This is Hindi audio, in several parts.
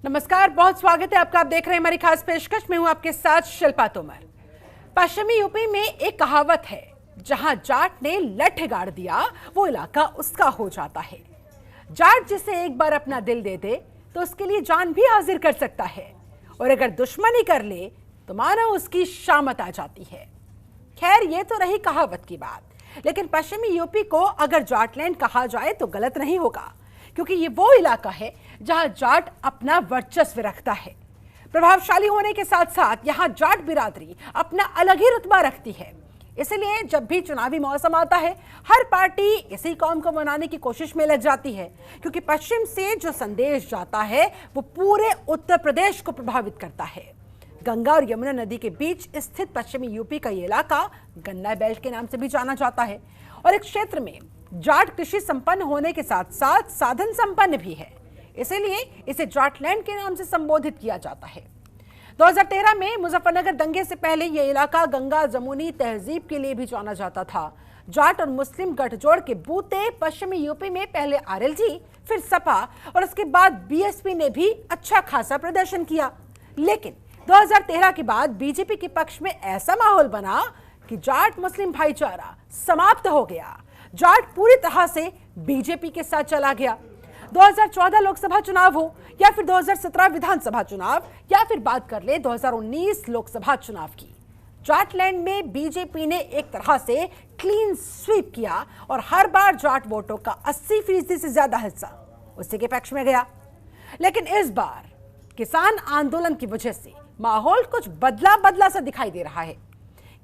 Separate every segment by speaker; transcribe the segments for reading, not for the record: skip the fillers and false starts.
Speaker 1: नमस्कार, बहुत स्वागत है आपका। आप देख रहे हैं हमारी खास पेशकश में, हूं आपके साथ शिल्पा तोमर। पश्चिमी यूपी में एक कहावत है, जहां जाट ने लठ गाड़ दिया वो इलाका उसका हो जाता है। जाट जिसे एक बार अपना दिल दे दे तो उसके लिए जान भी हाजिर कर सकता है, और अगर दुश्मनी कर ले तो मानो उसकी शामत आ जाती है। खैर, ये तो रही कहावत की बात, लेकिन पश्चिमी यूपी को अगर जाटलैंड कहा जाए तो गलत नहीं होगा, क्योंकि ये वो इलाका है जहां जाट अपना वर्चस्व रखता है। प्रभावशाली होने के साथ साथ यहां जाट बिरादरी अपना अलग ही रुतबा रखती है। इसलिए जब भी चुनावी मौसम आता है, हर पार्टी इसी कौम को मनाने की कोशिश में लग जाती है, क्योंकि पश्चिम से जो संदेश जाता है वो पूरे उत्तर प्रदेश को प्रभावित करता है। गंगा और यमुना नदी के बीच स्थित पश्चिमी यूपी का ये इलाका गन्ना बेल्ट के नाम से भी जाना जाता है, और इस क्षेत्र में जाट कृषि संपन्न होने के साथ साथ साधन संपन्न भी है। इसीलिए इसे जाटलैंड के नाम से संबोधित किया जाता है। 2013 में मुजफ्फरनगर दंगे से पहले यह इलाका गंगा जमुनी तहजीब के लिए भी जाना जाता था। जाट और मुस्लिम गठजोड़ के बूते पश्चिमी यूपी में पहले आरएलजी, फिर सपा और उसके बाद बीएसपी ने भी अच्छा खासा प्रदर्शन किया। लेकिन 2013 के बाद बीजेपी के पक्ष में ऐसा माहौल बना कि जाट मुस्लिम भाईचारा समाप्त हो गया। जाट पूरी तरह से बीजेपी के साथ चला गया। 2014 लोकसभा चुनाव हो या फिर 2017 विधानसभा चुनाव, या फिर बात कर ले 2019 लोकसभा चुनाव की, जाटलैंड में बीजेपी ने एक तरह से क्लीन स्वीप किया और हर बार जाट वोटों का 80% से ज्यादा हिस्सा उसी के पक्ष में गया। लेकिन इस बार किसान आंदोलन की वजह से माहौल कुछ बदला बदला सा दिखाई दे रहा है।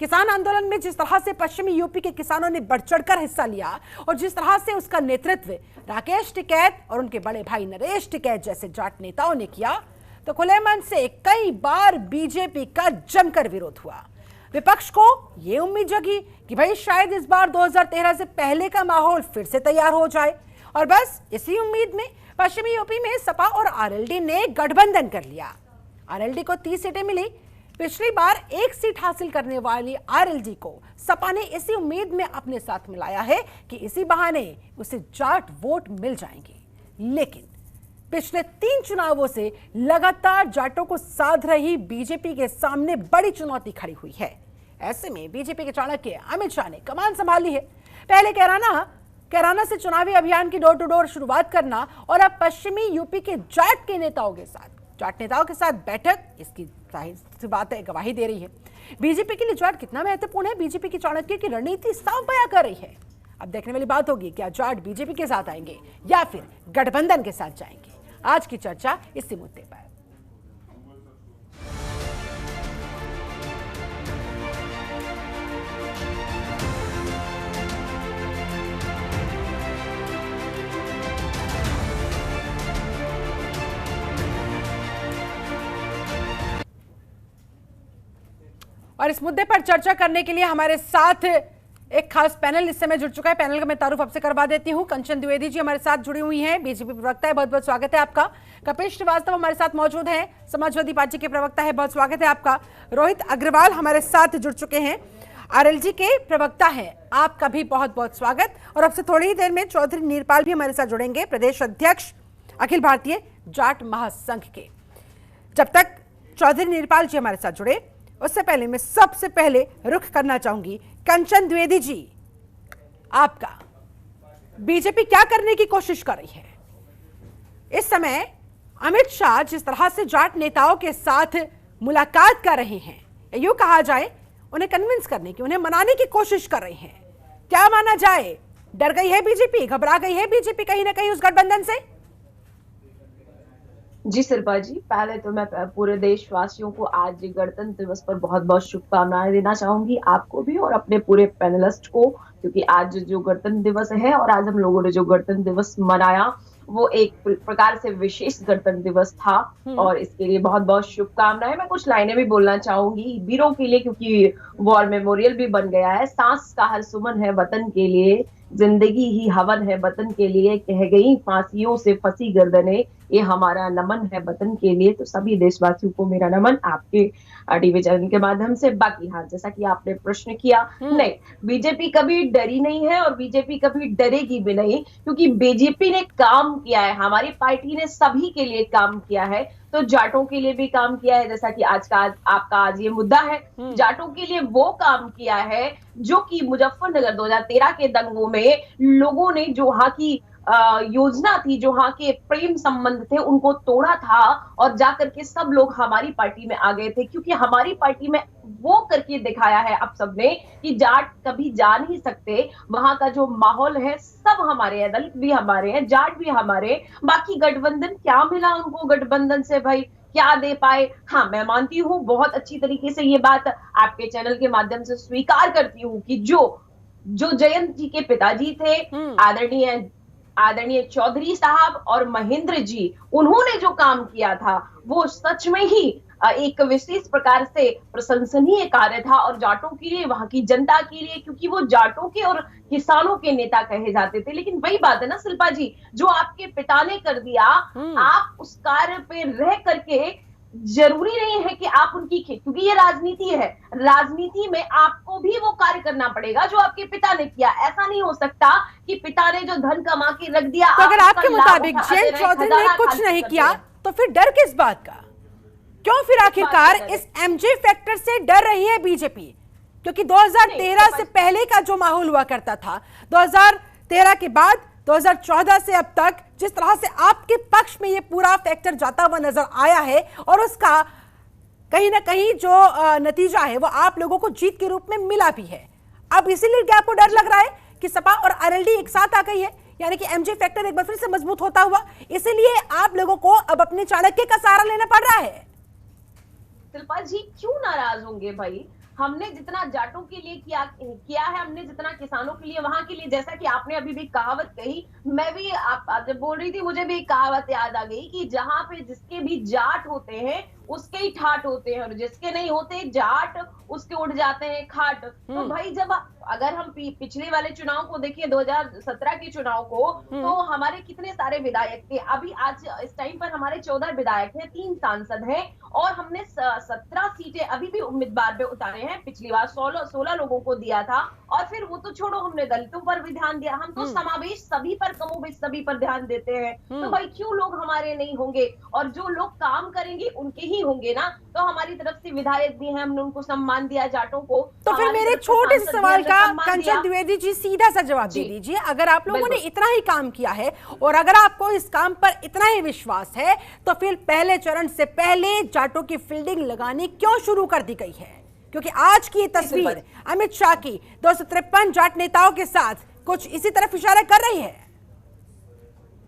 Speaker 1: किसान आंदोलन में जिस तरह से पश्चिमी यूपी के किसानों ने बढ़ चढ़कर हिस्सा लिया और जिस तरह से उसका नेतृत्व राकेश टिकैत और उनके बड़े भाई नरेश टिकैत जैसे जाट नेताओं ने किया, तो खुले मन से कई बार बीजेपी का जमकर विरोध हुआ। विपक्ष को यह उम्मीद जगी कि भाई शायद इस बार 2013 से पहले का माहौल फिर से तैयार हो जाए, और बस इसी उम्मीद में पश्चिमी यूपी में सपा और आरएलडी ने गठबंधन कर लिया। आरएलडी को 30 सीटें मिली। पिछली बार 1 सीट हासिल करने वाली आरएलडी को सपा ने इसी उम्मीद में अपने साथ मिलाया है कि इसी बहाने उसे जाट वोट मिल जाएंगे। लेकिन पिछले 3 चुनावों से लगातार जाटों को साध रही बीजेपी के सामने बड़ी चुनौती खड़ी हुई है। ऐसे में बीजेपी के चाणक्य अमित शाह ने कमान संभाली है। पहले कैराना से चुनावी अभियान की डोर टू डोर शुरुआत करना, और अब पश्चिमी यूपी के जाट नेताओं के साथ बैठक, इसकी जाहिर सी बात है गवाही दे रही है। बीजेपी के लिए जाट कितना महत्वपूर्ण है, बीजेपी की चाणक्य की रणनीति साफ बयां कर रही है। अब देखने वाली बात होगी, क्या जाट बीजेपी के साथ आएंगे या फिर गठबंधन के साथ जाएंगे। आज की चर्चा इसी मुद्दे पर। और इस मुद्दे पर चर्चा करने के लिए हमारे साथ एक खास पैनल इस समय जुड़ चुका है। पैनल का मैं तारुफ आपसे करवा देती हूं। कंचन द्विवेदी जी हमारे साथ जुड़ी हुई हैं, बीजेपी प्रवक्ता है, बहुत बहुत स्वागत है आपका। कपिल श्रीवास्तव हमारे साथ मौजूद हैं, समाजवादी पार्टी के प्रवक्ता है, बहुत स्वागत है आपका। रोहित अग्रवाल हमारे साथ जुड़ चुके हैं, आरएलजी के प्रवक्ता हैं, आपका भी बहुत बहुत स्वागत। और अब से थोड़ी ही देर में चौधरी नीरपाल भी हमारे साथ जुड़ेंगे, प्रदेश अध्यक्ष अखिल भारतीय जाट महासंघ के। जब तक चौधरी नीरपाल जी हमारे साथ जुड़े, उससे पहले मैं सबसे पहले रुख करना चाहूंगी कंचन द्विवेदी जी, आपका। बीजेपी क्या करने की कोशिश कर रही है इस समय? अमित शाह जिस तरह से जाट नेताओं के साथ मुलाकात कर रहे हैं, यूं कहा जाए उन्हें कन्विंस करने की, उन्हें मनाने की कोशिश कर रहे हैं, क्या माना जाए? डर गई है बीजेपी, घबरा गई है बीजेपी कहीं ना कहीं उस गठबंधन से?
Speaker 2: जी शिल्पा जी, पहले तो मैं पूरे देशवासियों को आज गणतंत्र दिवस पर बहुत बहुत शुभकामनाएं देना चाहूंगी, आपको भी और अपने पूरे पैनलिस्ट को, क्योंकि आज जो गणतंत्र दिवस है और आज हम लोगों ने जो गणतंत्र दिवस मनाया वो एक प्रकार से विशेष गणतंत्र दिवस था, और इसके लिए बहुत बहुत शुभकामनाएं। मैं कुछ लाइनें भी बोलना चाहूंगी वीरों के लिए, क्योंकि वॉर मेमोरियल भी बन गया है। सांस का हर सुमन है वतन के लिए, जिंदगी ही हवन है वतन के लिए, कह गई फांसियों से फंसी गर्दनें, ये हमारा नमन है वतन के लिए। तो सभी देशवासियों को मेरा नमन आपके टीवी चैनल के माध्यम से। बाकी हाँ, जैसा कि आपने प्रश्न किया, नहीं, बीजेपी कभी डरी नहीं है और बीजेपी कभी डरेगी भी नहीं, क्योंकि बीजेपी ने काम किया है, हमारी पार्टी ने सभी के लिए काम किया है। तो जाटों के लिए भी काम किया है, जैसा कि आपका आज ये मुद्दा है, जाटों के लिए वो काम किया है जो कि मुजफ्फरनगर 2013 के दंगों में लोगों ने जो वहां की योजना थी, जो वहां के प्रेम संबंध थे, उनको तोड़ा था और जाकर के सब लोग हमारी पार्टी में आ गए थे, क्योंकि हमारी पार्टी में वो करके दिखाया है अब सबने कि जाट कभी जा नहीं सकते। वहां का जो माहौल है सब हमारे हैं, दलित भी हमारे हैं, जाट भी हमारे। बाकी गठबंधन क्या मिला उनको, गठबंधन से भाई क्या दे पाए? हाँ, मैं मानती हूँ, बहुत अच्छी तरीके से ये बात आपके चैनल के माध्यम से स्वीकार करती हूँ कि जो जयंत जी के पिताजी थे, आदरणीय चौधरी साहब और महेंद्र जी, उन्होंने जो काम किया था वो सच में ही एक विशेष प्रकार से प्रशंसनीय कार्य था, और जाटों के लिए, वहां की जनता के लिए, क्योंकि वो जाटों के और किसानों के नेता कहे जाते थे। लेकिन वही बात है ना शिल्पा जी, जो आपके पिता ने कर दिया, आप उस कार्य पे रह करके, जरूरी नहीं है कि आप उनकी, क्योंकि ये राजनीति है, राजनीति में आपको भी वो कार्य करना पड़ेगा जो आपके पिता ने किया। ऐसा नहीं हो सकता कि पिता ने जो धन कमा के रख दिया,
Speaker 1: तो अगर आपके मुताबिक जयंत चौधरी ने कुछ नहीं किया तो फिर डर किस बात का? क्यों फिर आखिरकार इस एमजे फैक्टर से डर रही है बीजेपी? क्योंकि 2013 से पहले का जो माहौल हुआ करता था, 2013 के बाद 2014 से अब तक जिस तरह से आपके पक्ष में ये पूरा फैक्टर जाता हुआ नजर आया है, और उसका कहीं ना कहीं जो नतीजा है वो आप लोगों को जीत के रूप में मिला भी है। अब इसीलिए क्या आपको डर लग रहा है कि सपा और आरएलडी एक साथ आ गई है, यानी कि एमजे फैक्टर एक बार फिर से मजबूत होता हुआ, इसीलिए आप लोगों को अब अपने चाणक्य का सहारा लेना पड़ रहा है?
Speaker 2: शिल्पा जी क्यों नाराज होंगे भाई? हमने जितना जाटों के लिए किया है, हमने जितना किसानों के लिए, वहां के लिए, जैसा कि आपने अभी भी कहावत कही, मैं भी आप जब बोल रही थी मुझे भी एक कहावत याद आ गई कि जहां पे जिसके भी जाट होते हैं उसके ही ठाट होते हैं, और जिसके नहीं होते जाट उसके उड़ जाते हैं खाट। तो भाई जब अगर हम पिछले वाले चुनाव को देखिए, 2017 के चुनाव को, तो हमारे कितने सारे विधायक थे। अभी आज इस टाइम पर हमारे 14 विधायक हैं, 3 सांसद हैं, और हमने 17 सीटें अभी भी उम्मीदवार पे उतारे हैं। पिछली बार 16 लोगों को दिया था, और फिर वो तो छोड़ो, हमने दलितों पर भी ध्यान दिया। हम तो समावेश सभी पर, कमोबेश सभी पर ध्यान देते हैं। तो भाई क्यों लोग हमारे नहीं होंगे? और जो लोग काम करेंगे उनके ही होंगे ना। तो हमारी तरफ से विधायक भी हैं, हमने उनको सम्मान दिया जाटों को।
Speaker 1: तो फिर मेरे छोटे से सवाल का कंचन द्विवेदी जी सीधा सा जवाब दे दीजिए। अगर आप लोगों ने इतना ही काम किया है और अगर आपको इस काम पर इतना ही विश्वास है, तो फिर पहले चरण से पहले जाटों की फील्डिंग लगानी क्यों शुरू कर दी गई है? क्योंकि आज की तस्वीर अमित शाह की 253 जाट नेताओं के साथ कुछ इसी तरफ इशारा कर रही है।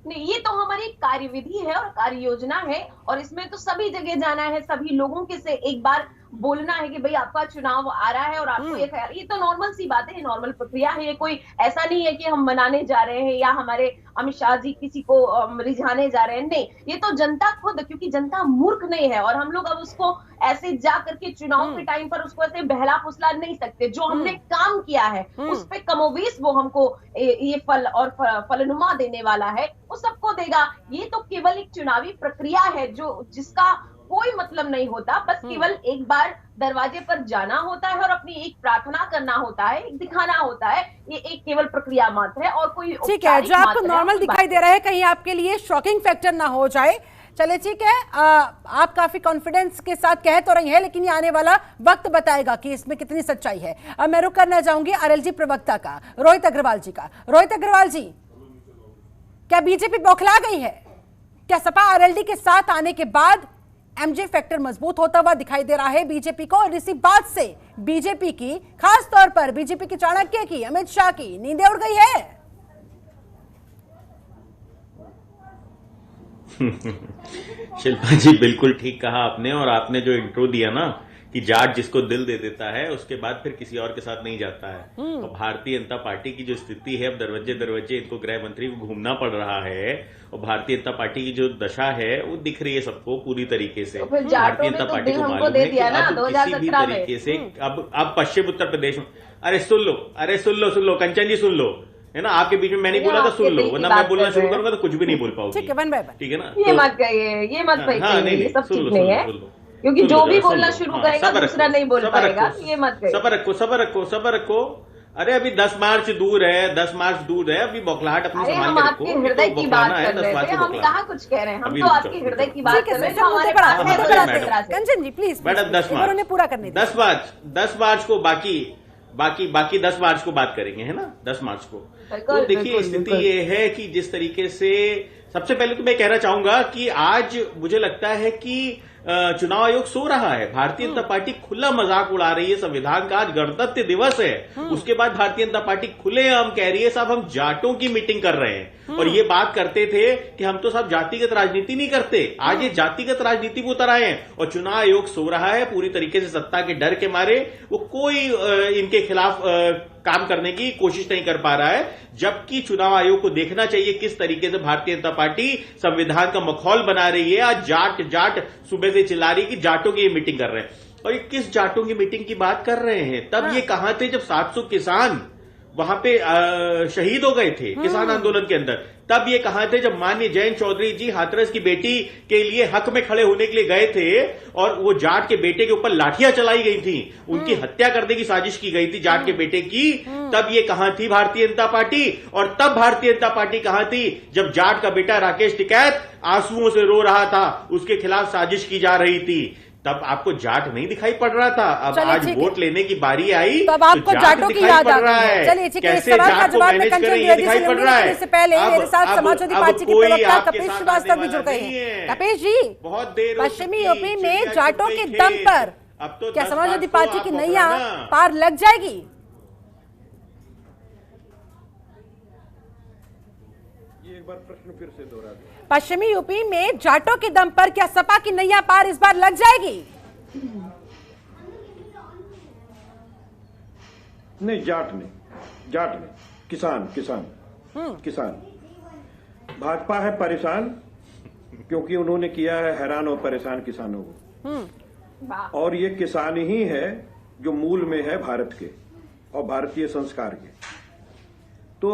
Speaker 2: नहीं, ये तो हमारी कार्यविधि है और कार्य योजना है, और इसमें तो सभी जगह जाना है, सभी लोगों के से एक बार बोलना है कि भाई आपका चुनाव आ रहा है और आपको ये तो नॉर्मल सी बात है, नॉर्मल प्रक्रिया है। ये कोई ऐसा नहीं है कि हम मनाने जा रहे हैं या हमारे अमित शाह जी किसी को रिझाने जा रहे हैं। नहीं, ये तो जनता खुद, क्योंकि जनता मूर्ख नहीं है, और हम लोग अब उसको ऐसे जा करके चुनाव के टाइम पर उसको ऐसे बहला फुसला नहीं सकते। जो हमने काम किया है उस पे कमोवेश वो हमको ये फल और फलनुमा देने वाला है, वो सबको देगा। ये तो केवल एक चुनावी प्रक्रिया है जो जिसका कोई मतलब नहीं होता, बस केवल एक बार दरवाजे पर जाना होता है और अपनी एक प्रार्थना करना होता है, एक दिखाना होता है। ये एक केवल प्रक्रिया मात्र है और कोई
Speaker 1: ठीक है। जो आपको नॉर्मल दिखाई दे रहा है कहीं आपके लिए शॉकिंग फैक्टर ना हो जाए। चले ठीक है, आप काफी कॉन्फिडेंस के साथ कह तो रही हैं, लेकिन ये आने वाला वक्त बताएगा कि इसमें कितनी सच्चाई है। अब मैं रुक करना चाहूंगी आरएलजी प्रवक्ता का, रोहित अग्रवाल जी का। रोहित अग्रवाल जी, क्या बीजेपी बौखला गई है? क्या सपा आरएलडी के साथ आने के बाद एमजे फैक्टर मजबूत होता हुआ दिखाई दे रहा है बीजेपी को, और इसी बात से बीजेपी की, खास तौर पर बीजेपी की चाणक्य की, अमित शाह की नींदें उड़ गई है?
Speaker 3: शिल्पा जी बिल्कुल ठीक कहा आपने, और आपने जो इंट्रो दिया ना कि जाट जिसको दिल दे देता है उसके बाद फिर किसी और के साथ नहीं जाता है। और भारतीय जनता पार्टी की जो स्थिति है, अब दरवाजे दरवाजे इनको गृह मंत्री को घूमना पड़ रहा है, और भारतीय जनता पार्टी की जो दशा है वो दिख रही है सबको पूरी तरीके से। भारतीय जनता पार्टी को मालूम है कि अब किसी भी तरीके से अब पश्चिम उत्तर प्रदेश में, अरे सुन लो कंचन जी सुन लो, है ना। आपके बीच में मैंने बोला था सुन लो, वरना मैं बोलना शुरू करूंगा तो कुछ भी नहीं बोल पाऊंगी।
Speaker 1: ठीक है, वन बाय वन।
Speaker 3: ठीक है ना,
Speaker 2: ये मत कहिए, ये मत कहिए, ये सब ठीक नहीं है, क्योंकि जो भी बोलना शुरू करेगा दूसरा नहीं बोल पाएगा। ये मत कहिए।
Speaker 3: सबर रखो। अरे अभी 10 मार्च दूर है, 10 मार्च दूर है, अभी बौखलाहट अपनी संभाल
Speaker 2: हम
Speaker 3: के
Speaker 2: आपके
Speaker 3: रखो।
Speaker 2: हृदय की बात
Speaker 3: है
Speaker 2: कर
Speaker 3: 10
Speaker 2: रहे
Speaker 3: मार्च
Speaker 2: थे,
Speaker 3: को
Speaker 2: हम कहाँ कुछ कह रहे हैं, हम
Speaker 3: अभी
Speaker 2: तो
Speaker 3: रुक
Speaker 2: आपके
Speaker 3: जाओ।
Speaker 2: हृदय की बात कर रहे हैं।
Speaker 1: मुद्दे पर कंचन जी प्लीज,
Speaker 3: मैडम 10 मार्च
Speaker 1: उन्होंने पूरा करने दिया।
Speaker 3: 10 मार्च को बाकी 10 मार्च को बात करेंगे, है ना, 10 मार्च को। तो देखिए स्थिति ये है कि जिस तरीके से, सबसे पहले तो मैं कहना चाहूंगा कि आज मुझे लगता है कि चुनाव आयोग सो रहा है। भारतीय जनता पार्टी खुला मजाक उड़ा रही है संविधान का। आज गणतंत्र दिवस है, उसके बाद भारतीय जनता पार्टी खुलेआम कह रही है साहब हम जाटों की मीटिंग कर रहे हैं। और ये बात करते थे कि हम तो साहब जातिगत राजनीति नहीं करते, आज ये जातिगत राजनीति में उतर आए हैं। और चुनाव आयोग सो रहा है पूरी तरीके से, सत्ता के डर के मारे वो कोई इनके खिलाफ काम करने की कोशिश नहीं कर पा रहा है। जबकि चुनाव आयोग को देखना चाहिए किस तरीके से भारतीय जनता पार्टी संविधान का मखौल बना रही है। आज जाट सुबह से चिल्ला रही कि जाटों की ये मीटिंग कर रहे हैं। और ये किस जाटों की मीटिंग की बात कर रहे हैं? तब ये कहां थे जब 700 किसान वहां पे शहीद हो गए थे किसान आंदोलन के अंदर? तब ये कहां थे जब माननीय जयंत चौधरी जी हाथरस की बेटी के लिए हक में खड़े होने के लिए गए थे और वो जाट के बेटे के ऊपर लाठियां चलाई गई थी, उनकी हत्या करने की साजिश की गई थी जाट के बेटे की? तब ये कहां थी भारतीय जनता पार्टी? और तब भारतीय जनता पार्टी कहां थी जब जाट का बेटा राकेश टिकैत आंसुओं से रो रहा था, उसके खिलाफ साजिश की जा रही थी? तब आपको जाट नहीं दिखाई पड़ रहा था। अब आज वोट लेने की बारी आई
Speaker 1: तब आपको जाटों की याद आ गई है। चलिए ठीक है, इस सवाल का जवाब मैं कंचन द्विवेदी से लूंगी। इससे पहले मेरे साथ समाजवादी पार्टी के प्रवक्ता कपिल श्रीवास्तव भी जुड़ गए हैं। कपिल जी,
Speaker 3: बहुत देर
Speaker 1: पश्चिमी यूपी में जाटों के दम पर क्या समाजवादी पार्टी की नैया पार लग जाएगी?
Speaker 4: एक बार प्रश्न फिर से दोहरा दें।
Speaker 1: पश्चिमी यूपी में जाटों के दम पर क्या सपा की नैया पार इस बार लग जाएगी?
Speaker 4: नहीं, जाट नहीं, किसान। भाजपा है परेशान क्योंकि उन्होंने किया है हैरान और परेशान किसानों को। और ये किसान ही है जो मूल में है भारत के और भारतीय संस्कार के। तो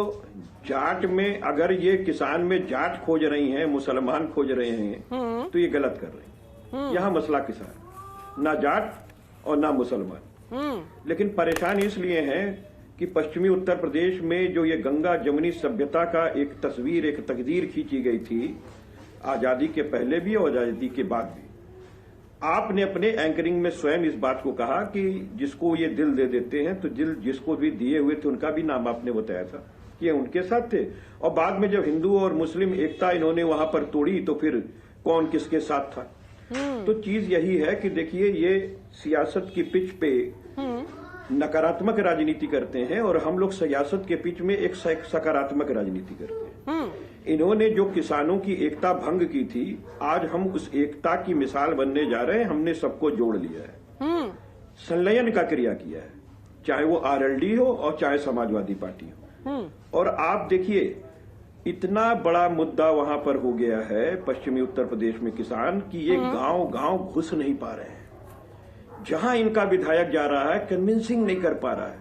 Speaker 4: जाट में अगर ये किसान में जाट खोज रही हैं, मुसलमान खोज रहे हैं, तो ये गलत कर रहे हैं। यहाँ मसला किसान, ना जाट और ना मुसलमान। लेकिन परेशान इसलिए हैं कि पश्चिमी उत्तर प्रदेश में जो ये गंगा जमुनी सभ्यता का एक तस्वीर, एक तकदीर खींची गई थी, आजादी के पहले भी और आजादी के बाद भी। आपने अपने एंकरिंग में स्वयं इस बात को कहा कि जिसको ये दिल दे देते हैं, तो दिल जिसको भी दिए हुए थे उनका भी नाम आपने बताया था कि ये उनके साथ थे। और बाद में जब हिंदू और मुस्लिम एकता इन्होंने वहां पर तोड़ी तो फिर कौन किसके साथ था? तो चीज यही है कि देखिए, ये सियासत की पिच पे नकारात्मक राजनीति करते हैं और हम लोग सियासत के पिच में एक सकारात्मक राजनीति करते हैं। इन्होंने जो किसानों की एकता भंग की थी, आज हम उस एकता की मिसाल बनने जा रहे हैं। हमने सबको जोड़ लिया है, संलयन का क्रिया किया है, चाहे वो आरएलडी हो और चाहे समाजवादी पार्टी हो। और आप देखिए, इतना बड़ा मुद्दा वहां पर हो गया है पश्चिमी उत्तर प्रदेश में किसान की ये गांव घुस नहीं पा रहे हैं। जहां इनका विधायक जा रहा है कन्विंसिंग नहीं कर पा रहा है।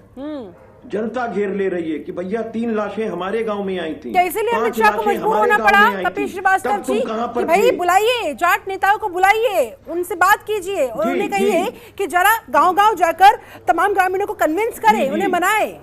Speaker 4: जनता घेर ले रही है कि भैया 3 लाशें हमारे गांव में आई थी,
Speaker 1: इसीलिए अमित शाह को मजबूर होना पड़ा कपिल श्रीवास्तव जी कि भाई बुलाइए, जाट नेताओं को बुलाइए, उनसे बात कीजिए और उन्हें कहिए कि जरा गांव-गांव जाकर तमाम ग्रामीणों को कन्विंस करें, उन्हें मनाएं।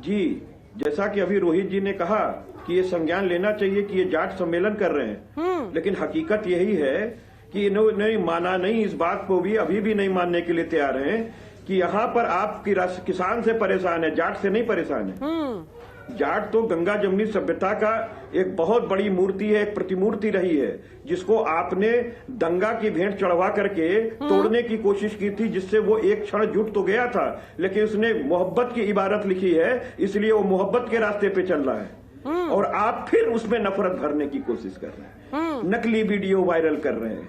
Speaker 4: जी, जैसा कि अभी रोहित जी ने कहा कि ये संज्ञान लेना चाहिए कि ये जाट सम्मेलन कर रहे हैं, लेकिन हकीकत यही है कि इन्होंने माना नहीं, इस बात को भी अभी भी नहीं मानने के लिए तैयार हैं कि यहाँ पर आप किसान से परेशान है, जाट से नहीं परेशान है। जाट तो गंगा जमुनी सभ्यता का एक बहुत बड़ी मूर्ति है, एक प्रतिमूर्ति रही है, जिसको आपने दंगा की भेंट चढ़वा करके तोड़ने की कोशिश की थी, जिससे वो एक क्षण जुट तो गया था, लेकिन उसने मोहब्बत की इबारत लिखी है, इसलिए वो मोहब्बत के रास्ते पे चल रहा है। और आप फिर उसमें नफरत भरने की कोशिश कर रहे हैं, नकली वीडियो वायरल कर रहे हैं,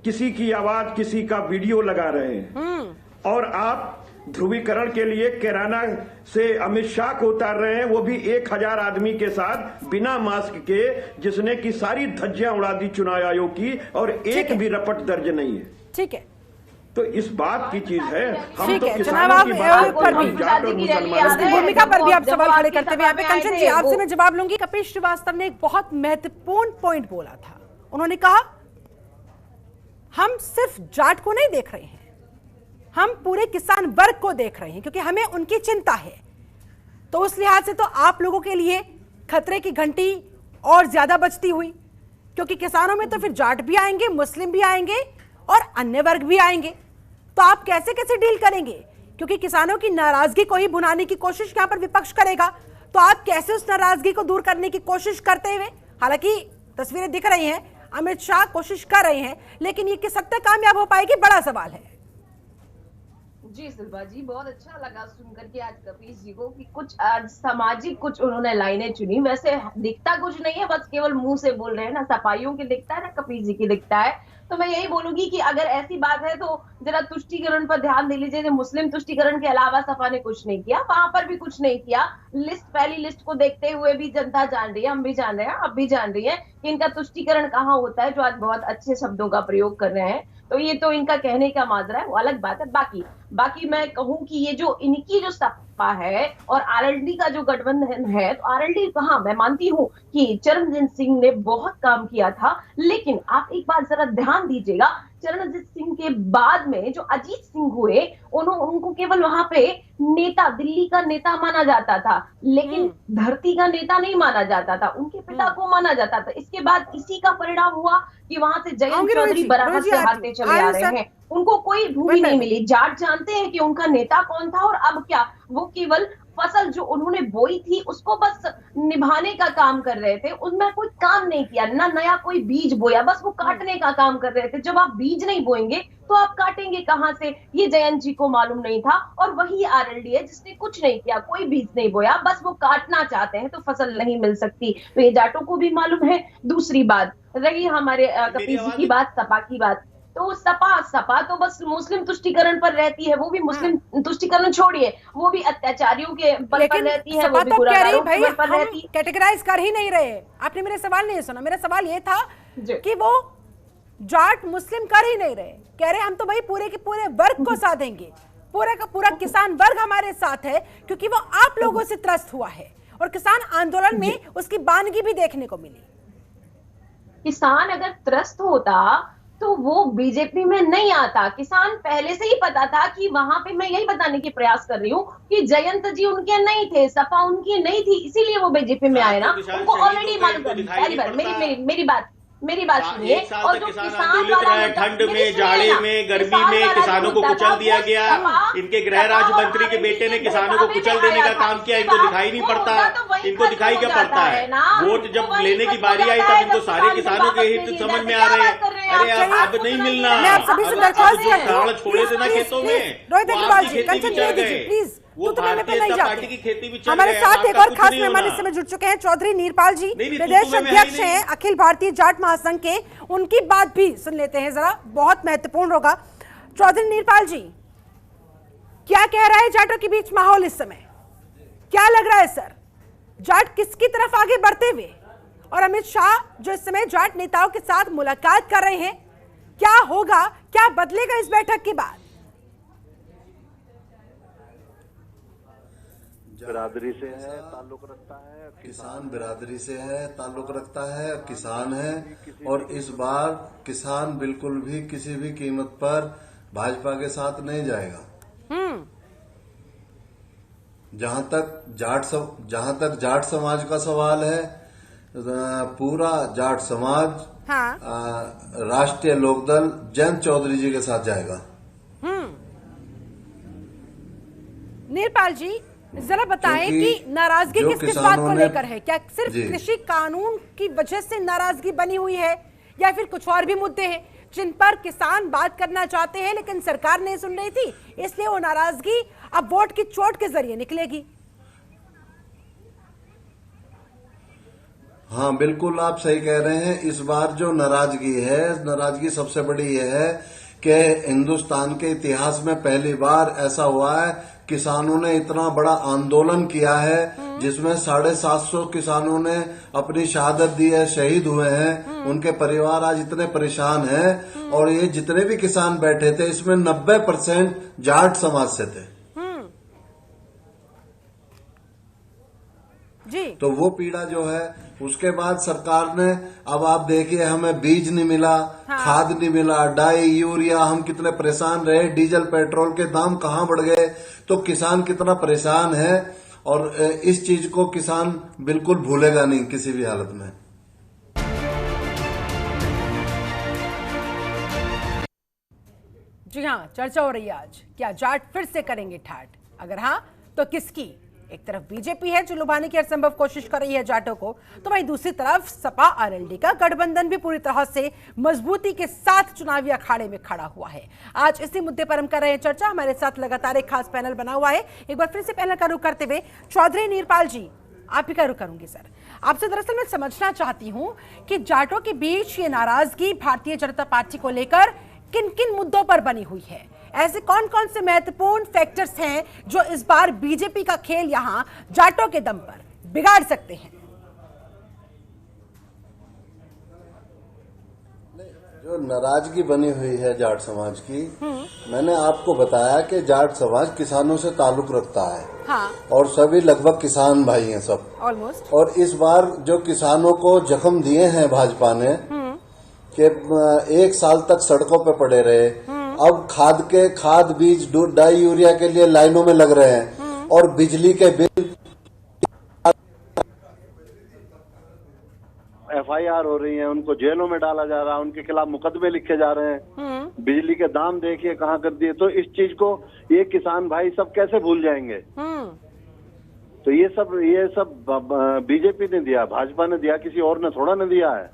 Speaker 4: किसी की आवाज किसी का वीडियो लगा रहे हैं, और आप ध्रुवीकरण के लिए कैराना से अमित शाह को उतार रहे हैं, वो भी 1000 आदमी के साथ बिना मास्क के, जिसने की सारी धज्जियां उड़ा दी चुनाव आयोग की और एक भी रपट दर्ज नहीं है।
Speaker 1: ठीक है,
Speaker 4: तो इस बात की चीज है, हम
Speaker 1: ठीक
Speaker 4: तो
Speaker 1: है,
Speaker 4: किसानों
Speaker 1: जनाब,
Speaker 4: की
Speaker 1: आप
Speaker 4: बात
Speaker 1: पर भी-
Speaker 4: हम जाट और मुसलमान
Speaker 1: उसकी भूमिका पर भी आप सवाल खड़े करते हुए यहाँ पे कंचन जी आपसे मैं जवाब लूंगी। कपिल श्रीवास्तव ने एक बहुत महत्वपूर्ण पॉइंट बोला था। उन्होंने कहा हम सिर्फ जाट को नहीं देख रहे हैं, हम पूरे किसान वर्ग को देख रहे हैं, क्योंकि हमें उनकी चिंता है। तो उस लिहाज से तो आप लोगों के लिए खतरे की घंटी और ज्यादा बजती हुई, क्योंकि किसानों में तो फिर जाट भी आएंगे, मुस्लिम भी आएंगे और अन्य वर्ग भी आएंगे। तो आप कैसे कैसे डील करेंगे, क्योंकि किसानों की नाराजगी को ही भुनाने की कोशिश यहां पर विपक्ष करेगा। तो आप कैसे उस नाराजगी को दूर करने की कोशिश करते हुए, हालांकि तस्वीरें दिख रही हैं, अमित शाह कोशिश कर रहे हैं, लेकिन ये किस हद तक कामयाब हो पाएगी, बड़ा सवाल है।
Speaker 2: जी शिल्पा जी, बहुत अच्छा लगा सुनकर के आज कपिल जी को कि कुछ आज सामाजिक कुछ उन्होंने लाइनें चुनी। वैसे दिखता कुछ नहीं है, बस केवल मुंह से बोल रहे हैं ना, सफाइयों की दिखता है ना कपिल जी की दिखता है। तो मैं यही बोलूंगी कि अगर ऐसी बात है तो जरा तुष्टीकरण पर ध्यान दे लीजिए। मुस्लिम तुष्टीकरण के अलावा सपा ने कुछ नहीं किया, वहां पर भी कुछ नहीं किया। लिस्ट, पहली लिस्ट को देखते हुए भी जनता जान रही है, हम भी जान रहे हैं, आप भी जान रही है कि इनका तुष्टीकरण कहाँ होता है, जो आज बहुत अच्छे शब्दों का प्रयोग कर रहे हैं। तो ये तो इनका कहने का माजरा है, वो अलग बात है। बाकी मैं कहूं कि ये जो इनकी जो सपा है और आरएलडी का जो गठबंधन है, तो आरएलडी कहाँ, मैं मानती हूँ कि चरणजीत सिंह ने बहुत काम किया था, लेकिन आप एक बात जरा ध्यान दीजिएगा, चरणजीत सिंह के बाद में जो अजीत सिंह हुए, उनको केवल वहां पे नेता, दिल्ली का नेता माना जाता था, लेकिन धरती का नेता नहीं माना जाता था, उनके पिता को माना जाता था। इसके बाद इसी का परिणाम हुआ कि वहां से जयंत चौधरी बराबर से हारते चले आ रहे हैं, उनको कोई भूमि नहीं मिली। जाट जानते हैं कि उनका नेता कौन था, और अब क्या, वो केवल फसल जो उन्होंने बोई थी उसको बस निभाने का काम कर रहे थे, उनमें कोई काम नहीं किया, ना नया कोई बीज बोया, बस वो काटने का काम कर रहे थे। जब आप बीज नहीं बोएंगे तो आप काटेंगे कहां से, ये जयंत जी को मालूम नहीं था। और वही आरएलडी है जिसने कुछ नहीं किया, कोई बीज नहीं बोया, बस वो काटना चाहते हैं, तो फसल नहीं मिल सकती। तो ये जाटों को भी मालूम है। दूसरी बात रही हमारे कपिल जी की बात, सपा की बात, तो सपा तो बस मुस्लिम तुष्टीकरण पर रहती है, वो भी मुस्लिम तुष्टीकरण छोड़िए, वो भी अत्याचारियों के बल पर रहती है, वो भी गुनाहगारों के बल पर रहती है।
Speaker 1: कैटेगराइज कर ही नहीं रहे। आपने मेरे सवाल नहीं सुना, मेरा सवाल ये था कि वो जाट मुस्लिम कर ही नहीं रहे, कह रहे हम तो भाई पूरे के पूरे वर्ग को साथ देंगे, पूरा का पूरा किसान वर्ग हमारे साथ है, क्योंकि वो आप लोगों से त्रस्त हुआ है और किसान आंदोलन में उसकी बानगी भी देखने को मिली।
Speaker 2: किसान अगर त्रस्त होता तो वो बीजेपी में नहीं आता। किसान पहले से ही पता था कि वहां पे, मैं यही बताने की प्रयास कर रही हूँ कि जयंत जी उनके नहीं थे, सपा उनकी नहीं थी, इसीलिए वो बीजेपी में आए ना। उनको ऑलरेडी मालूम, पहली बात मेरी बात सुनिए। और जो किसान वाला
Speaker 3: ठंड में, जाड़े में, गर्मी में किसानों को कुचल दिया गया। इनके गृह राज्य मंत्री के बेटे ने किसानों को कुचल देने का काम किया, इनको दिखाई नहीं पड़ता। इनको दिखाई क्या पड़ता है, वोट जब लेने की बारी आई तब इनको सारे किसानों के हित समझ में आ रहे हैं। अरे अब नहीं मिलना, अब छोड़े थे ना खेतों में,
Speaker 1: प्लीज
Speaker 3: वो भारतीय जनता पार्टी की खेती भी चल
Speaker 1: हमारे साथ एक और खास मेहमान इस समय जुड़ चुके हैं, चौधरी नीरपाल जी, प्रदेश अध्यक्ष हैं अखिल भारतीय जाट महासंघ के। उनकी बात भी सुन लेते हैं जरा, बहुत महत्वपूर्ण होगा। चौधरी नीरपाल जी, क्या कह रहा है जाटों के बीच माहौल इस समय, क्या लग रहा है सर, जाट किसकी तरफ आगे बढ़ते हुए, और अमित शाह जो इस समय जाट नेताओं के साथ मुलाकात कर रहे हैं, क्या होगा, क्या बदलेगा इस बैठक के बाद?
Speaker 5: बिरादरी से है, ताल्लुक रखता है, किसान बिरादरी से है, ताल्लुक रखता है, किसान है, और इस बार किसान बिल्कुल भी किसी भी कीमत पर भाजपा के साथ नहीं जाएगा। जहां तक जाट समाज का सवाल है, पूरा जाट समाज राष्ट्रीय लोकदल जयंत चौधरी जी के साथ जाएगा।
Speaker 1: नीरपाल जी जरा बताएं कि नाराजगी किस बात को लेकर है, क्या सिर्फ कृषि कानून की वजह से नाराजगी बनी हुई है, या फिर कुछ और भी मुद्दे हैं जिन पर किसान बात करना चाहते हैं लेकिन सरकार नहीं सुन रही थी, इसलिए वो नाराजगी अब वोट की चोट के जरिए निकलेगी?
Speaker 5: हाँ बिल्कुल, आप सही कह रहे हैं। इस बार जो नाराजगी सबसे बड़ी यह है कि हिंदुस्तान के इतिहास में पहली बार ऐसा हुआ है, किसानों ने इतना बड़ा आंदोलन किया है जिसमें 750 किसानों ने अपनी शहादत दी है, शहीद हुए हैं, उनके परिवार आज इतने परेशान हैं। और ये जितने भी किसान बैठे थे इसमें 90% जाट समाज से थे।
Speaker 1: जी।
Speaker 5: तो वो पीड़ा जो है, उसके बाद सरकार ने, अब आप देखिए, हमें बीज नहीं मिला, खाद नहीं मिला, डाई यूरिया, हम कितने परेशान रहे, डीजल पेट्रोल के दाम कहाँ बढ़ गए, तो किसान कितना परेशान है। और इस चीज को किसान बिल्कुल भूलेगा नहीं किसी भी हालत में।
Speaker 1: जी हाँ, चर्चा हो रही है आज, क्या जाट फिर से करेंगे ठाठ? अगर हाँ तो किसकी? एक तरफ बीजेपी है जो लुभाने की हरसंभव कोशिश कर रही है जाटों को, तो वहीं दूसरी तरफ सपा आरएलडी का गठबंधन भी पूरी तरह से मजबूती के साथ चुनावी अखाड़े में खड़ा हुआ है। आज इसी मुद्दे पर हम कर रहे हैं चर्चा। हमारे साथ लगातार एक खास पैनल बना हुआ है। एक बार फिर से पैनल का रुख करते हुए चौधरी नीरपाल जी, आप ही का रुख करूंगी सर। आपसे दरअसल मैं समझना चाहती हूं कि जाटों के बीच ये नाराजगी भारतीय जनता पार्टी को लेकर किन किन मुद्दों पर बनी हुई है? ऐसे कौन कौन से महत्वपूर्ण फैक्टर्स हैं जो इस बार बीजेपी का खेल यहां जाटों के दम पर बिगाड़ सकते हैं?
Speaker 5: जो नाराजगी बनी हुई है जाट समाज की, मैंने आपको बताया कि जाट समाज किसानों से ताल्लुक रखता है।
Speaker 1: हाँ।
Speaker 5: और सभी लगभग किसान भाई हैं सब,
Speaker 1: ऑलमोस्ट।
Speaker 5: और इस बार जो किसानों को जख्म दिए हैं भाजपा ने, कि 1 साल तक सड़कों पे पड़े रहे, अब खाद बीज डाई यूरिया के लिए लाइनों में लग रहे हैं, और बिजली के बिल FIR हो रही है, उनको जेलों में डाला जा रहा है, उनके खिलाफ मुकदमे लिखे जा रहे हैं, बिजली के दाम देखिए कहाँ कर दिए। तो इस चीज को ये किसान भाई सब कैसे भूल जाएंगे? तो ये सब बीजेपी ने दिया, भाजपा ने दिया, किसी और ने थोड़ा न दिया है।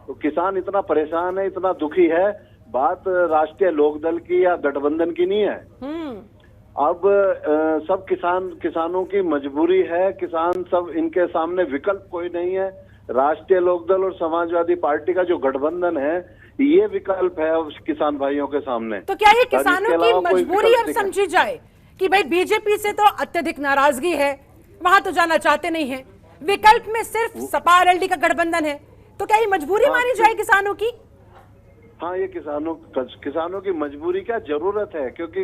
Speaker 5: तो किसान इतना परेशान है, इतना दुखी है। बात राष्ट्रीय लोकदल की या गठबंधन की नहीं है। अब सब किसानों की मजबूरी है। किसान सब, इनके सामने विकल्प कोई नहीं है। राष्ट्रीय लोकदल और समाजवादी पार्टी का जो गठबंधन है, ये विकल्प है उस किसान भाइयों के सामने।
Speaker 1: तो क्या ये किसानों की मजबूरी अब समझी जाए कि भाई बीजेपी से तो अत्यधिक नाराजगी है, वहां तो जाना चाहते नहीं है, विकल्प में सिर्फ सपा आरएलडी का गठबंधन है, तो क्या ये मजबूरी मानी जाए किसानों की?
Speaker 5: हाँ, ये किसानों की मजबूरी, क्या जरूरत है, क्योंकि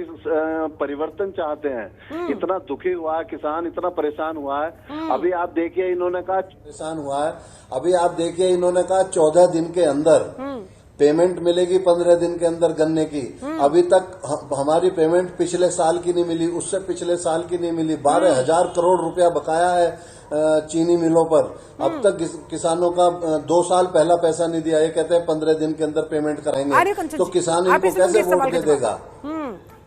Speaker 5: परिवर्तन चाहते हैं। इतना दुखी हुआ है किसान, इतना परेशान हुआ है। अभी आप देखिए, इन्होंने कहा परेशान हुआ है। अभी आप देखिए, इन्होंने कहा 14 दिन के अंदर पेमेंट मिलेगी, 15 दिन के अंदर गन्ने की। अभी तक हमारी पेमेंट पिछले साल की नहीं मिली, उससे पिछले साल की नहीं मिली। 12,000 करोड़ रुपया बकाया है चीनी मिलों पर। अब तक किसानों का 2 साल पहला पैसा नहीं दिया। ये कहते हैं 15 दिन के अंदर पेमेंट कराएंगे, तो किसान इनको कैसे वोट दे देगा?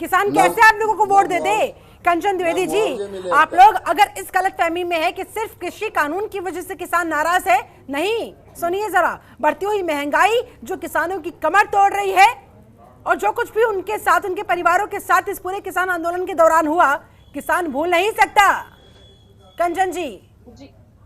Speaker 1: किसान कैसे आप लोगों को वोट दे दे? कंचन द्विवेदी जी, आप लोग अगर इस गलतफहमी में है कि सिर्फ कृषि कानून की वजह से किसान नाराज है, नहीं, सुनिए जरा, बढ़ती हुई महंगाई जो किसानों की कमर तोड़ रही है, और जो कुछ भी उनके साथ, उनके परिवारों के साथ इस पूरे किसान आंदोलन के दौरान हुआ, किसान भूल नहीं सकता। कंचन जी।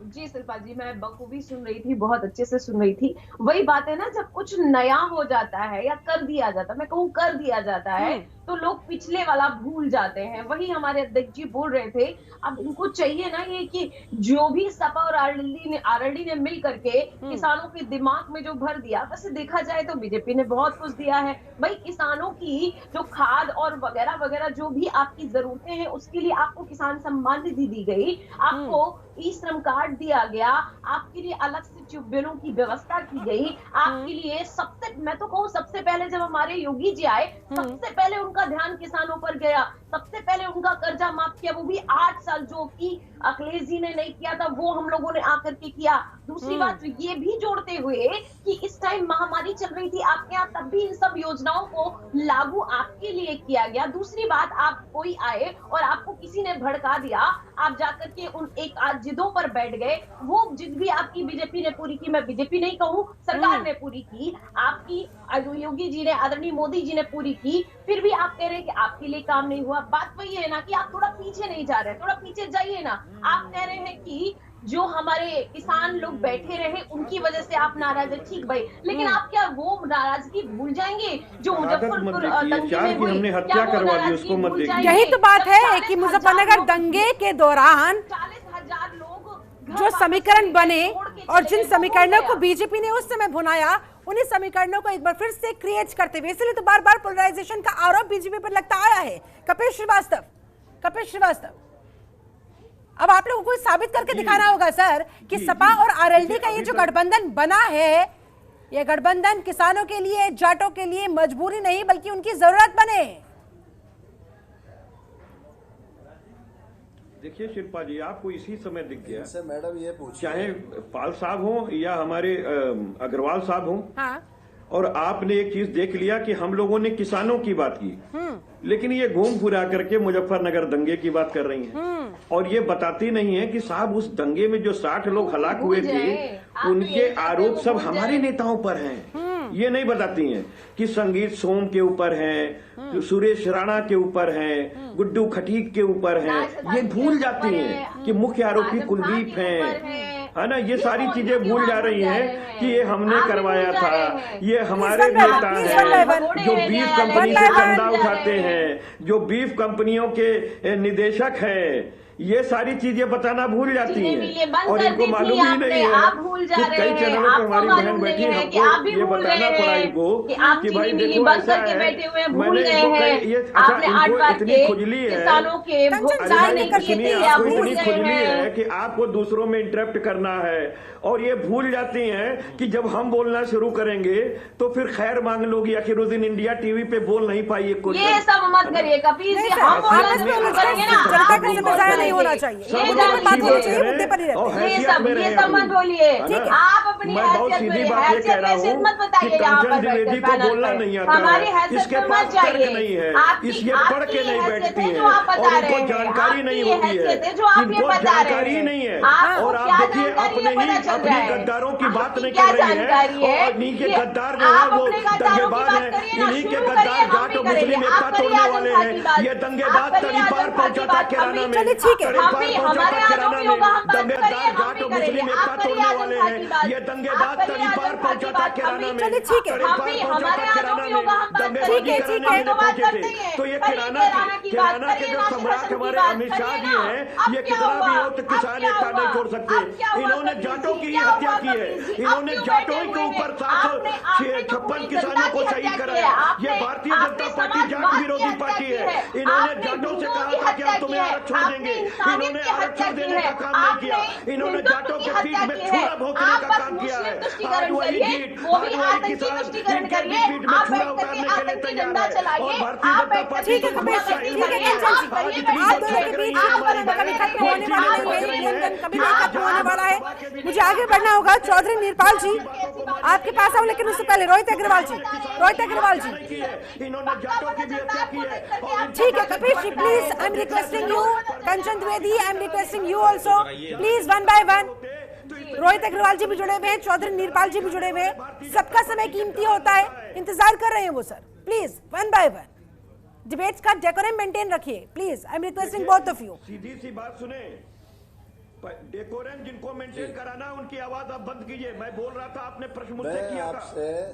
Speaker 2: जी शिल्पा जी, मैं बखूबी सुन रही थी, बहुत अच्छे से सुन रही थी। वही बात है ना, जब कुछ नया हो जाता है या कर दिया जाता है, मैं कहूँ कर दिया जाता है, तो लोग पिछले वाला भूल जाते हैं। वही हमारे अध्यक्ष जी बोल रहे थे। अब इनको चाहिए ना ये कि जो भी सपा और आरएलडी ने मिल करके किसानों के दिमाग में जो भर दिया, वैसे देखा जाए तो बीजेपी ने बहुत कुछ दिया है भाई। किसानों की जो खाद और वगैरह वगैरह जो भी आपकी जरूरतें हैं, उसके लिए आपको किसान सम्मान निधि दी गई, आपको ई श्रम कार्ड दिया गया, आपके लिए अलग से ट्यूबवेलों की व्यवस्था की गई, आपके लिए सबसे, मैं तो कहूँ सबसे पहले जब हमारे योगी जी आए, सबसे पहले उनका ध्यान किसानों पर गया, सबसे पहले उनका कर्जा माफ किया, वो भी 8 साल, जो कि अखिलेश जी ने नहीं किया था, वो हम लोगों ने आकर के किया। दूसरी बात ये भी जोड़ते हुए कि इस टाइम महामारी चल रही थी आपके यहाँ, तब भी इन सब योजनाओं को लागू आपके लिए किया गया। दूसरी बात, आप कोई आए और आपको किसी ने भड़का दिया, आप जाकर के उन एक जिदों पर बैठ गए, वो जिद भी आपकी बीजेपी ने पूरी की, मैं बीजेपी नहीं कहूँ, सरकार ने पूरी की, आपकी योगी जी ने, आदरणीय मोदी जी ने पूरी की, फिर भी आप कह रहे हैं कि आपके लिए काम नहीं हुआ। बात वही है ना कि आप थोड़ा पीछे नहीं जा रहे, थोड़ा पीछे जाइए ना। आप कह रहे हैं कि जो हमारे किसान लोग बैठे रहे उनकी वजह से आप नाराज है, ठीक भाई, लेकिन आप क्या वो नाराजगी भूल जाएंगे जो मुजफ्फरपुर दंगे में हुई?
Speaker 4: हत्या करवा दी, उसको मत देखिए।
Speaker 1: यही तो बात है कि मुजफ्फरनगर दंगे के दौरान जो समीकरण बने और जिन समीकरणों को बीजेपी ने उस समय भुनाया, उन्हीं समीकरणों को एक बार फिर से क्रिएट करते हुए, इसलिए तो बार बार पोलराइजेशन का आरोप बीजेपी पर लगता आया है। कपिल श्रीवास्तव, अब आप लोगों को साबित करके दिखाना होगा सर कि सपा और आरएलडी का ये जो गठबंधन बना है, ये गठबंधन किसानों के लिए, जाटों के लिए मजबूरी नहीं बल्कि उनकी जरूरत बने।
Speaker 4: देखिए शिल्पा जी, आपको इसी समय दिख गया,
Speaker 5: इनसे मैडम ये पूछिए,
Speaker 4: चाहे पाल साहब हो या हमारे अग्रवाल साहब हो,
Speaker 1: हाँ।
Speaker 4: और आपने एक चीज देख लिया कि हम लोगों ने किसानों की बात की, लेकिन ये घूम फिरा करके मुजफ्फरनगर दंगे की बात कर रही हैं, और ये बताती नहीं है कि साहब उस दंगे में जो 60 लोग हलाक हुए थे, उनके आरोप सब हमारे नेताओं पर हैं। ये नहीं बताती हैं कि संगीत सोम के ऊपर हैं, सुरेश राणा के ऊपर हैं, गुड्डू खटीक के ऊपर हैं। ये भूल जाती हैं कि मुख्य आरोपी कुलदीप हैं, है ना। ये सारी चीजें भूल जा रही हैं कि ये हमने करवाया था, ये हमारे नेता हैं जो बीफ कंपनी से चंदा उठाते हैं, जो बीफ कंपनियों के निदेशक हैं। ये सारी चीजें बताना भूल जाती हैं और इनको मालूम ही नहीं है कि कई चैनलों पर हमारी बहन बैठी, हमको ये बताना पड़ा इनको कि भाई देखो ऐसा है, मैंने इनको ये अच्छा इनको इतनी खुजली है, सुनिए आपको इतनी खुजली है कि आपको दूसरों में इंटरप्ट करना है, और ये भूल जाती हैं कि जब हम बोलना शुरू करेंगे तो फिर खैर मांग लोगी। अखिरुद्दीन इंडिया टीवी पे बोल नहीं पाई ये कुछ।
Speaker 2: ये सब मत करिए कपिल जी, हम बोलना शुरू करेंगे ना,
Speaker 1: जनता का समझाया नहीं होना चाहिए,
Speaker 2: ये सब मत बोलिए। आप अपनी हैसियत में सिर्फ मत बताइए, यहाँ पर
Speaker 4: द्विवेदी को बोलना नहीं आता
Speaker 2: हमारी
Speaker 4: है,
Speaker 2: हैसियत
Speaker 4: इसके
Speaker 2: में
Speaker 4: पास
Speaker 2: मत
Speaker 4: तर्क
Speaker 2: जाइए।
Speaker 4: नहीं है,
Speaker 2: आपकी
Speaker 4: पढ़ के नहीं बैठती है
Speaker 2: जो आप बता
Speaker 4: और
Speaker 2: रहे
Speaker 4: इनको
Speaker 2: हैं,
Speaker 4: जानकारी नहीं होती है,
Speaker 2: जो आप ये
Speaker 4: इनको
Speaker 2: बता रहे
Speaker 4: जानकारी
Speaker 2: हैं
Speaker 4: नहीं है।
Speaker 2: आपको
Speaker 4: और
Speaker 2: क्या
Speaker 4: आप देखिए
Speaker 2: जानकारी है,
Speaker 4: अपने ही
Speaker 2: पता चल रहा
Speaker 4: अपनी
Speaker 2: है।
Speaker 4: गद्दारों की बात
Speaker 2: आपकी
Speaker 4: नहीं
Speaker 2: क्या
Speaker 4: कर रही
Speaker 2: जानकारी
Speaker 4: है,
Speaker 2: है?
Speaker 4: और इन्हीं के
Speaker 2: ये
Speaker 4: गद्दार जो है
Speaker 2: आप
Speaker 4: वो
Speaker 2: अपने गद्दारों की
Speaker 4: दंगेबाज
Speaker 2: बात
Speaker 4: हैं,
Speaker 2: करिए ना,
Speaker 4: इन्हीं के
Speaker 2: शुरू
Speaker 4: गद्दार
Speaker 2: करिए, हम
Speaker 4: जाट
Speaker 2: भी
Speaker 4: और मुस्लिम
Speaker 2: करेंगे।
Speaker 4: एकता
Speaker 2: आप करिए
Speaker 4: तोड़ने वाले
Speaker 2: आजम खान की
Speaker 4: हैं।
Speaker 2: बात,
Speaker 4: ये दंगेबाज
Speaker 2: आप करिए
Speaker 4: तड़ीपार
Speaker 2: आजम खान की
Speaker 4: पहुंचा था
Speaker 2: बात,
Speaker 4: किराना में,
Speaker 1: चलिए ठीक है,
Speaker 2: हम भी हमारे आरोपियों का हम बात
Speaker 4: दंगेदार
Speaker 2: करिए, हम
Speaker 4: जाट
Speaker 2: भी
Speaker 4: और
Speaker 2: करेंगे।
Speaker 4: मुस्लिम
Speaker 2: आप
Speaker 4: एकता
Speaker 2: करिए
Speaker 4: तोड़ने
Speaker 2: आजम
Speaker 4: वाले
Speaker 2: खान की
Speaker 4: हैं।
Speaker 2: बात,
Speaker 4: ये दंगेबाज
Speaker 2: आप करिए
Speaker 4: तड़ीपार
Speaker 2: आजम खान की
Speaker 4: पहुंचा था
Speaker 2: बात,
Speaker 4: किराना में,
Speaker 1: चलिए ठीक है,
Speaker 2: हम भी हमारे आरोपियों का हम बात करेंगे,
Speaker 1: ठीक है,
Speaker 2: तो बात करते हैं।
Speaker 4: तो ये
Speaker 2: करिए
Speaker 4: किराना के जो सम्राट हमारे अमित शाह जी हैं, ये कितना भी हो तो किसान एकता नहीं छोड़ सकते। इन्होंने जाटों की ही हत्या की है, इन्होंने जाटों के ऊपर 756 किसानों को शहीद कराया। ये भारतीय जनता पार्टी जाट विरोधी पार्टी है। इन्होंने जाटों से कहा था कि हम तुम्हें आरक्षण देंगे, इन्होंने आरक्षण देने का काम नहीं किया, इन्होंने जाटों के पीठ में छुरा भोंकने का काम किया है। आज वही जीत, आज वही किसान इनके पीठ में छुरा उतारने के लिए तैयार है, और भारतीय जनता पार्टी को गुस्सा इल्म नहीं है। आज इतनी जो छटक रही है हमारी बहन,
Speaker 1: मुझे आगे बढ़ना होगा। चौधरी नीरपाल जी आपके पास आऊं, लेकिन उससे पहले रोहित अग्रवाल जी,
Speaker 4: इन्होंने जाटों की भी हत्या की है।
Speaker 1: ठीक है Kapil ji, please I am requesting you, Kanchan Dwivedi I am requesting you also, please one by one. Rohit Agarwal ji भी जुड़े हुए हैं, चौधरी नीरपाल जी भी जुड़े हुए हैं, सबका समय कीमती होता है, इंतजार कर रहे हैं वो sir. Please one by one debates का डेकोरम मेंटेन रखिए, please I am requesting both of you.
Speaker 4: सीधी सी बात सुने, डेकोरम जिनको मेंटेन कराना उनकी आवाज आप बंद कीजिए। मैं बोल रहा था, आपने प्रश्न मुझसे किया था,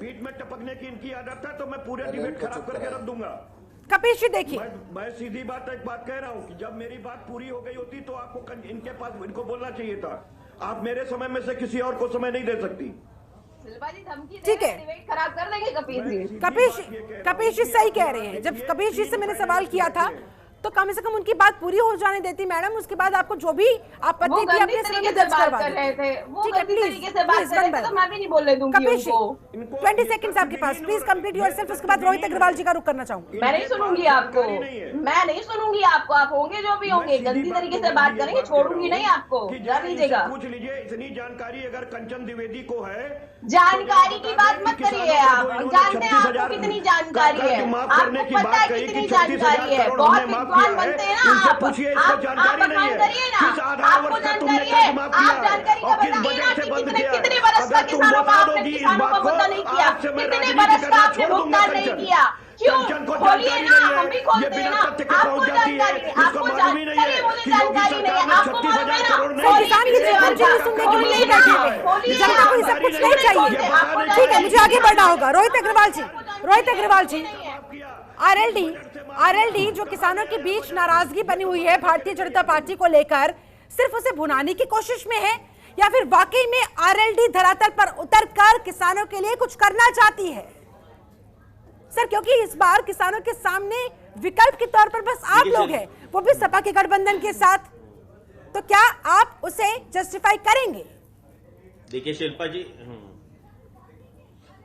Speaker 4: पीठ में टपकने की इनकी आदत है, तो मैं पूरे डिबेट खराब करके रख दूंगा।
Speaker 1: कपिल जी देखिए,
Speaker 4: मैं सीधी बात एक बात कह रहा हूँ कि जब मेरी बात पूरी हो गई होती तो आपको इनके पास इनको बोलना चाहिए था। आप मेरे समय में से किसी और को समय नहीं दे सकती।
Speaker 1: ठीक है,
Speaker 2: खराब कर देंगे कपिल जी।
Speaker 1: कपिल जी सही कह रहे हैं। जब कपिल जी से मैंने सवाल किया था तो कम से कम उनकी बात पूरी हो जाने देती मैडम, उसके बाद आपको जो भी आपत्ति थी अपने समय में दर्ज करवा देते। ठीक है, प्लीज
Speaker 2: तो मैं भी नहीं बोलने दूंगी उनको।
Speaker 1: 20 सेकंड्स आपके पास, प्लीज कंप्लीट योरसेल्फ। उसके बाद रोहित अग्रवाल जी का रुख करना चाहूंगी।
Speaker 2: मैं नहीं सुनूंगी आपको, मैं नहीं सुनूंगी आपको। आप होंगे जो भी होंगे, गंदी तरीके से बात करेंगे, छोड़ूंगी नहीं आपको, जान लीजिएगा।
Speaker 4: पूछ लीजिए, इतनी जानकारी अगर कंचन द्विवेदी को है,
Speaker 2: जानकारी की बात मत करिए। आप जानते हैं आपको कितनी जानकारी है, आपको पता है कितनी जानकारी है, बहुत विद्वान बनते हैं ना आप।
Speaker 4: पूछिए, इसको जानकारी नहीं है, किस आधार पर तुमने कर्ज माफ किया और किस बजट से बंद किया।
Speaker 2: कितने बरस का किसानों का आपने किसानों को भुगतान नहीं किया, कितने बरस का आपने भुगतान नहीं किया। क्यों खोलिए ना, हम भी खोलते हैं ना। आपको जानकारी नहीं, आपको जानकारी नहीं है, मुझे जानकारी नहीं है, आपको मालूम है ना।
Speaker 1: किसान की जरूरत सुनने के लिए बैठे हुए, जनता को ये सब कुछ नहीं चाहिए। ठीक है, मुझे आगे बढ़ना होगा। रोहित अग्रवाल जी, आरएलडी जो किसानों के बीच नाराजगी बनी हुई है भारतीय जनता पार्टी को लेकर, सिर्फ उसे भुनाने की कोशिश में है या फिर वाकई में आरएलडी धरातल पर उतरकर किसानों के लिए कुछ करना चाहती है? सर, क्योंकि इस बार किसानों के सामने विकल्प के तौर पर बस आप लोग हैं, वो भी सपा के गठबंधन के साथ, तो क्या आप उसे जस्टिफाई करेंगे?
Speaker 3: देखिए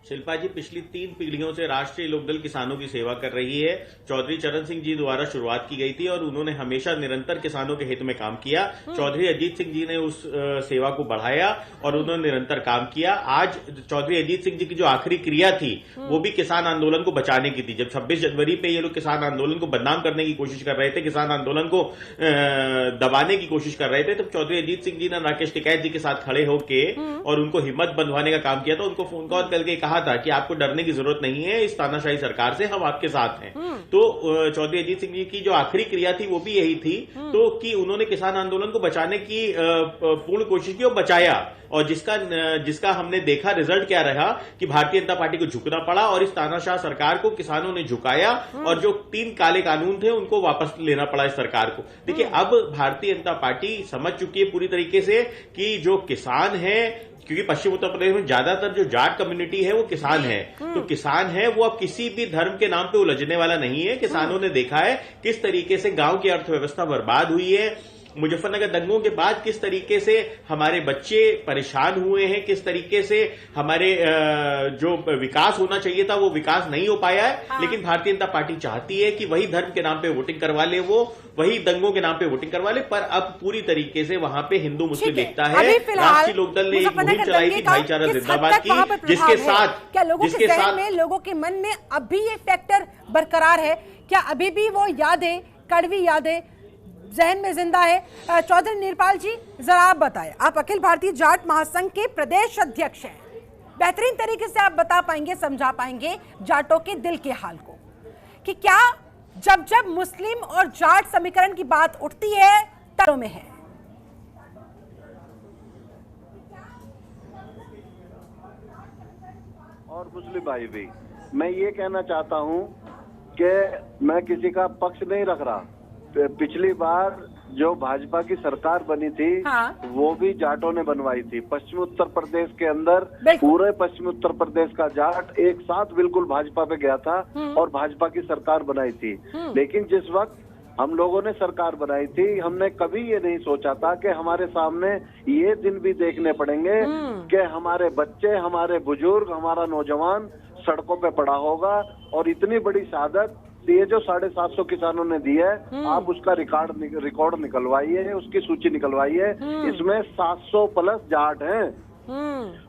Speaker 3: शिल्पा जी पिछली 3 पीढ़ियों से राष्ट्रीय लोकदल किसानों की सेवा कर रही है। चौधरी चरण सिंह जी द्वारा शुरुआत की गई थी और उन्होंने हमेशा निरंतर किसानों के हित में काम किया। चौधरी अजीत सिंह जी ने उस सेवा को बढ़ाया और उन्होंने निरंतर काम किया। आज चौधरी अजीत सिंह जी की जो आखिरी क्रिया थी वो भी किसान आंदोलन को बचाने की थी। जब 26 जनवरी पे ये लोग किसान आंदोलन को बदनाम करने की कोशिश कर रहे थे, किसान आंदोलन को दबाने की कोशिश कर रहे थे, तब चौधरी अजीत सिंह जी ने राकेश टिकैत जी के साथ खड़े होके और उनको हिम्मत बंधवाने का काम किया था। उनको फोन कॉल करके कहा था कि आपको डरने की जरूरत नहीं है, इस तानाशाही सरकार से हम आपके साथ हैं। तो चौधरी अजीत सिंह जी की जो आखिरी क्रिया थी वो भी यही थी, तो कि उन्होंने किसान आंदोलन को बचाने की पूर्ण कोशिश की और बचाया। और जिसका हमने देखा रिजल्ट क्या रहा कि भारतीय जनता पार्टी को झुकना पड़ा और इस तानाशाह सरकार को किसानों ने झुकाया और जो 3 काले कानून थे उनको वापस लेना पड़ा इस सरकार को। देखिए, अब भारतीय जनता पार्टी समझ चुकी है पूरी तरीके से कि जो किसान है, क्योंकि पश्चिम उत्तर प्रदेश में ज्यादातर जो जाट कम्युनिटी है वो किसान है, तो किसान है वो अब किसी भी धर्म के नाम पे उलझने वाला नहीं है। किसानों ने देखा है किस तरीके से गांव की अर्थव्यवस्था बर्बाद हुई है, मुजफ्फरनगर दंगों के बाद किस तरीके से हमारे बच्चे परेशान हुए हैं, किस तरीके से हमारे जो विकास होना चाहिए था वो विकास नहीं हो पाया है। लेकिन भारतीय जनता पार्टी चाहती है कि वही धर्म के नाम पे वोटिंग करवा ले, वो वही दंगों के नाम पे वोटिंग करवा ले, पर अब पूरी तरीके से वहां पे हिंदू मुस्लिम एकता है। राष्ट्रीय लोकदल ने एक मुहिम चलाई थी भाईचारा जिंदाबाद की, जिसके साथ
Speaker 1: में लोगों के मन में अभी ये फैक्टर बरकरार है? क्या अभी भी वो यादें, कड़वी यादें जहन में जिंदा है? चौधरी निरपाल जी, जरा आप बताएं, आप अखिल भारतीय जाट महासंघ के प्रदेश अध्यक्ष हैं, बेहतरीन तरीके से आप बता पाएंगे, समझा पाएंगे जाटों के दिल के हाल को, कि क्या जब जब मुस्लिम और जाट समीकरण की बात उठती है तब में है?
Speaker 6: और मुस्लिम भाई भी, मैं ये कहना चाहता हूं कि मैं किसी का पक्ष नहीं रख रहा। पिछली बार जो भाजपा की सरकार बनी थी, हाँ। वो भी जाटों ने बनवाई थी। पश्चिम उत्तर प्रदेश के अंदर पूरे पश्चिम उत्तर प्रदेश का जाट एक साथ बिल्कुल भाजपा पे गया था और भाजपा की सरकार बनाई थी। लेकिन जिस वक्त हम लोगों ने सरकार बनाई थी, हमने कभी ये नहीं सोचा था कि हमारे सामने ये दिन भी देखने पड़ेंगे कि हमारे बच्चे, हमारे बुजुर्ग, हमारा नौजवान सड़कों पे पड़ा होगा। और इतनी बड़ी शहादत ये जो 750 किसानों ने दी है, आप उसका रिकॉर्ड निकलवाइए, उसकी सूची निकलवाइए। इसमें 700 प्लस जाट हैं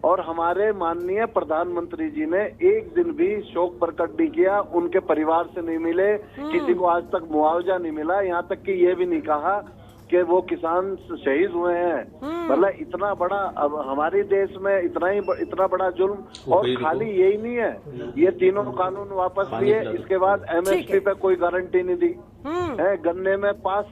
Speaker 6: और हमारे माननीय प्रधानमंत्री जी ने एक दिन भी शोक प्रकट नहीं किया, उनके परिवार से नहीं मिले, किसी को आज तक मुआवजा नहीं मिला, यहाँ तक कि ये भी नहीं कहा कि वो किसान शहीद हुए हैं। मतलब इतना बड़ा, अब हमारे देश में इतना बड़ा जुल्म। और खाली यही नहीं है, ये तीनों कानून वापस लिए, इसके बाद एमएसपी पे कोई गारंटी नहीं दी है। गन्ने में 5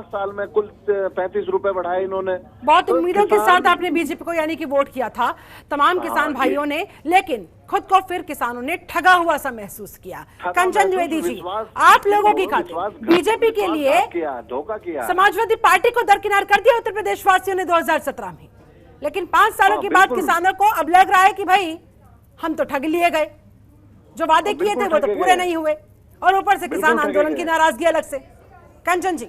Speaker 6: साल में कुल 35 रुपए बढ़ाए इन्होंने।
Speaker 1: बहुत उम्मीदों के साथ आपने बीजेपी को यानी कि वोट किया था तमाम किसान भाइयों ने, लेकिन खुद को फिर किसानों ने ठगा हुआ सा महसूस किया। कंचन द्विवेदी जी, आप लोगों की खातिर बीजेपी के लिए
Speaker 6: धोखा किया,
Speaker 1: समाजवादी पार्टी को दरकिनार कर दिया उत्तर प्रदेश वासियों ने 2017 में, लेकिन 5 सालों के बाद किसानों को अब लग रहा है कि भाई हम तो ठग लिए गए, जो वादे किए थे वो तो पूरे नहीं हुए, और ऊपर से किसान आंदोलन की नाराजगी अलग से। कंचन जी,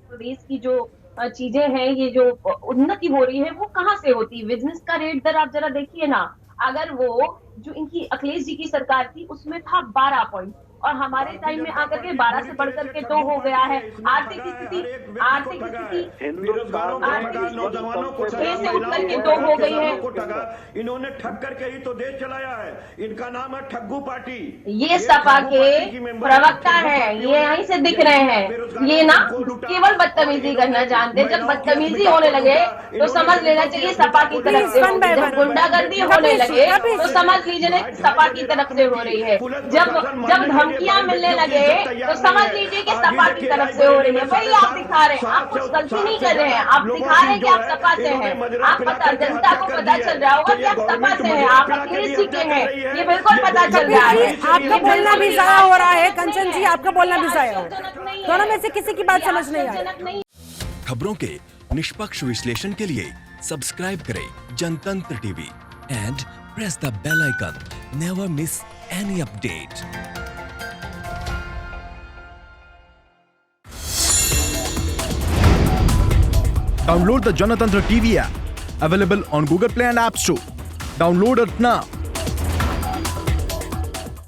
Speaker 2: प्रदेश की जो चीजें हैं, ये जो उन्नति हो रही है वो कहाँ से होती है? बिजनेस का रेट दर आप जरा देखिए ना, अगर वो जो इनकी अखिलेश जी की सरकार थी उसमें था 12 पॉइंट और हमारे टाइम में आकर के 12 से बढ़कर के 2 हो गया है। आर्थिक स्थिति
Speaker 4: नौजवानों को
Speaker 2: 6 से उठ करके 2 हो गई है।
Speaker 4: इन्होंने ठग करके ही तो देश चलाया है, इनका नाम है ठग्गू पार्टी।
Speaker 2: ये सपा के प्रवक्ता है, ये यहीं से दिख रहे हैं। ये ना केवल बदतमीजी करना जानते, जब बदतमीजी होने लगे तो समझ लेना चाहिए सपा की तरफ से, जब गुंडागर्दी होने लगे तो समझ लीजिए सपा की तरफ से हो रही है। जब धमकियां मिलने लगे तो समझ लीजिए कि सपा की तरफ से हो रही है। वही आप दिखा रहे हैं, आप कुछ गलती नहीं कर रहे हैं, आप दिखा रहे हैं कि आप सपा से हैं। आप पता, जनता को पता चल रहा होगा कि आप सपा से हैं, आप अखिलेश जी के हैं, ये बिल्कुल पता चल रहा है।
Speaker 1: आपका बोलना भी जाया हो रहा है कंचन जी, आपका बोलना भी जाया हो रहा है। दोनों में से किसी की बात समझ नहीं आ रही।
Speaker 7: खबरों के निष्पक्ष विश्लेषण के लिए सब्सक्राइब करें Janatantra TV and press the bell icon. Never miss any update.
Speaker 8: Download the Janatantra TV app, available on Google Play and App Store. Download it now.